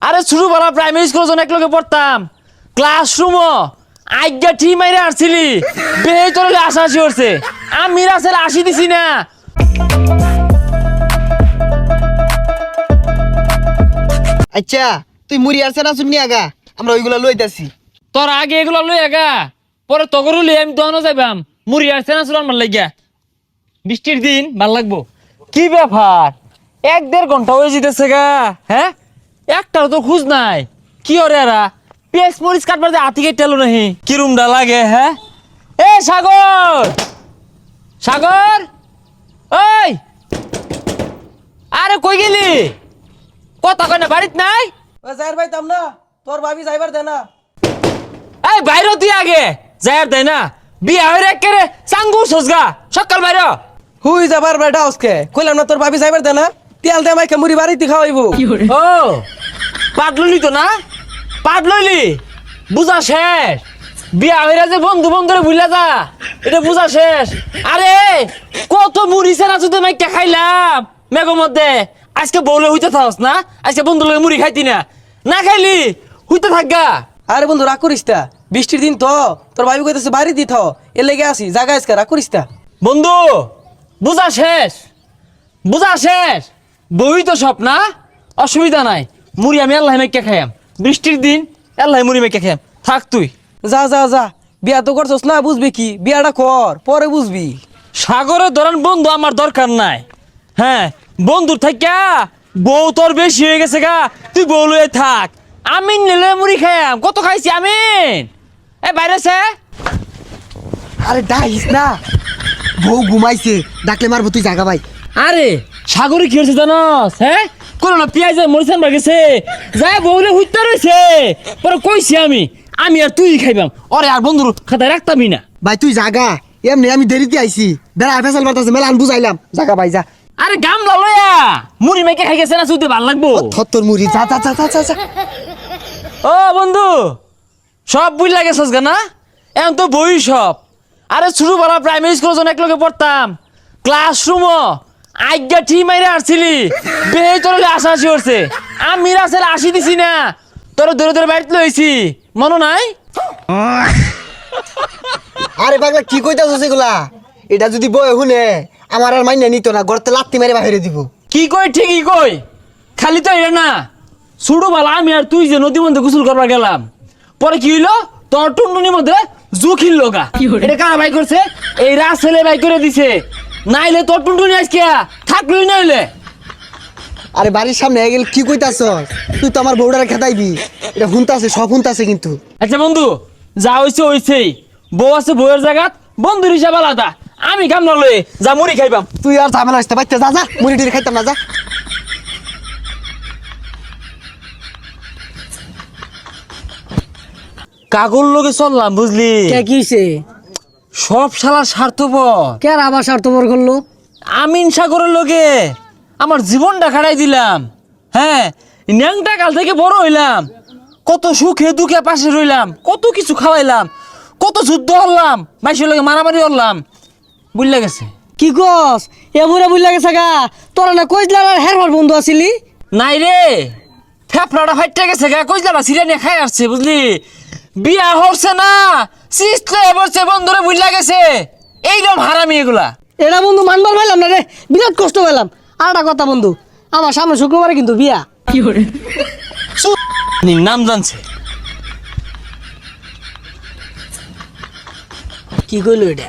আরে ছোটবেলা primary school যখন একলগে পড়তাম ক্লাসরুম আজ্ঞা ঠিক মাইরে আসছিলি বেতরে আশাশি করছে আমি রাসেল আসি দিছি না। আচ্ছা তুই মুড়ি আর সেনা শুনি আগা আমরা ওইগুলা লইতাছি। তোর আগে এগুলো লই আগা পরে তগরু লই আমি দহনো যাইবাম মুড়ি আর সেনা চুলার মার লাগিয়া বৃষ্টির দিন ভাল লাগবো। কি ব্যাপার 1-1.5 ঘন্টা হয়ে যেতেছে গা। হ্যাঁ একটাও তো খুঁজ নাই কি ওরে এরা পেঁয়াজ মরিচ কাটবার যে হাতি কেটে এলো নাহি কিরুমটা লাগে। হ্যাঁ এ সাগর সাগর ওই আরে কই গেলি কথা কয় না বাড়িত নাই? যাইর ভাইতাম না তোর ভাবি যাইবার দে না। এই বাইরে তুই আগে যাই দেয় না বিয়া হয়ে একেবারে চাঙ্গু সজগা সকাল বাইরে হুই যাবার বেটা আজকে কইলাম না তোর ভাবি যাইবার দে না তেল দে মাইকে মুড়ি বাড়িতে খাওয়াইবো। ও পাট লইলি তো না পাট লইলি বুঝা শেষ বিয়া হইরা যে বন্ধু বন্ধুরে ভুলা যা এটা বুঝা শেষ। আরে কত মুড়ি সেনা শুধু মাইকে খাইলাম মেঘের মধ্যে আজকে বউলে হইতে থাকস না আজকে বন্ধু লগে মুড়ি খাইতি না না খাইলি হইতে থাকগা। আরে বন্ধু রাগ করিস তা বৃষ্টির দিন তো তোর ভাবি কইতেছে বাড়ি দি থাও এর লেগে আসি জায়গা আজকে রাগ করিস তা। বন্ধু বুঝা শেষ বুঝা শেষ বই তো সব না অসুবিধা নাই মুড়ি আমি আল্লাহ মেকে খাইয়াম বৃষ্টির দিন আল্লাহ মুড়ি মেকে খাইয়াম থাক তুই যা যা যা বিয়া তো করছস না বুঝবি কি বিয়াটা কর পরে বুঝবি। সাগরের ধরেন বন্ধু আমার দরকার নাই। হ্যাঁ বন্ধুর থাকা বউ তোর বেশি হয়ে গেছে গা তুই বউ লয়ে থাক আমি নিলে মুড়ি খাইয়াম কত খাইছি আমি এ বাইরে সে। আরে ডাইস না বউ ঘুমাইছে ডাকলে মারবো তুই জাগা ভাই। আরে সাগরে কি হয়েছে জানস? হ্যাঁ কোনো না পেঁয়াজ মরিচান বাগেছে যাই বউলে হুইতে রয়েছে পরে কইছি আমি আমি আর তুই খাইবাম ওরে আর বন্ধুর খাতায় রাখতামই না। ভাই তুই জাগা এমনি আমি দেরিতে আইছি বেড়া ফেসাল মারতাছে মেলা বুঝাইলাম জাগা ভাই যা। আরে গাম লয়া মুড়ি মেকে খাই গেছে না শুধু ভাল লাগবো থত্তর মুড়ি যা যা যা যা যা। ও বন্ধু সব বুঝ লাগে সজগা না এখন তো বই সব। আরে ছোটবেলা প্রাইমারি স্কুল যখন একলগে পড়তাম ক্লাসরুম আজ্ঞা ঠিক মাইরে আসছিলি বেতরে আশাশি করছে আমি রাসেল আসি দিছি না তোর দূরে দূরে বাড়িতে লইছি মনে নাই? আরে পাগলা কি কইতাছস এগুলা এটা যদি বই শুনে আমার আর মাইনা নিত না গড়তে লাত্তি মেরে বাইরে দিব। কি কই ঠিকই কই খালি তো এটা না ছোটবেলা আমি আর তুই যে নদীর মধ্যে গোসল করবার গেলাম পরে কি হইলো তোর টুনটুনির মধ্যে জুখিল লোগা এটা কারা বাই করছে এই রাসেলে বাই করে দিছে নাইলে তোর টুনটুনি আজকে থাকলই নাইলে। আরে বাড়ির সামনে গেল কি কইতাছস তুই তো আমার বউডারে খেতাইবি এটা হুনতাছে সব হুনতাছে কিন্তু। আচ্ছা বন্ধু যা হইছে হইছেই বউ আছে বউয়ের জায়গাত বন্ধুর হিসাব আলাদা আমি কাম না লয়ে যা মুড়ি খাইবাম। তুই আর ঝামেলা আসতে পারতে যা যা মুড়ি টুড়ি খাইতাম না যা। কাগল লগে চললাম বুঝলি কে কিছে সব শালা স্বার্থপর কে আবার স্বার্থপর করলো? আমিন সাগরের লগে আমার জীবনটা খাড়াই দিলাম। হ্যাঁ ন্যাংটা কাল থেকে বড় হইলাম কত সুখে দুঃখে পাশে রইলাম কত কিছু খাওয়াইলাম কত যুদ্ধ হলাম বাইশের লগে মারামারি হলাম বুঝলে গেছে। কি কস এমরে বুঝলা গেছে গা তোরা না কইজলার আর হেরবার বন্ধু আছিলি? নাই রে ফেফড়াটা ফাইটে গেছে গা কইলা সিরিয়া নিয়ে খাই আসছে বুঝলি বিয়া হচ্ছে না সিস্টে বসছে বন্ধুরে বুঝলা গেছে এইরকম হারামি এগুলা। এটা বন্ধু মানবার পাইলাম না রে বিরাট কষ্ট পেলাম। আর একটা কথা বন্ধু আমার সামনে শুক্রবারে কিন্তু বিয়া। কি করে নাম জানছে কি কইলো এটা?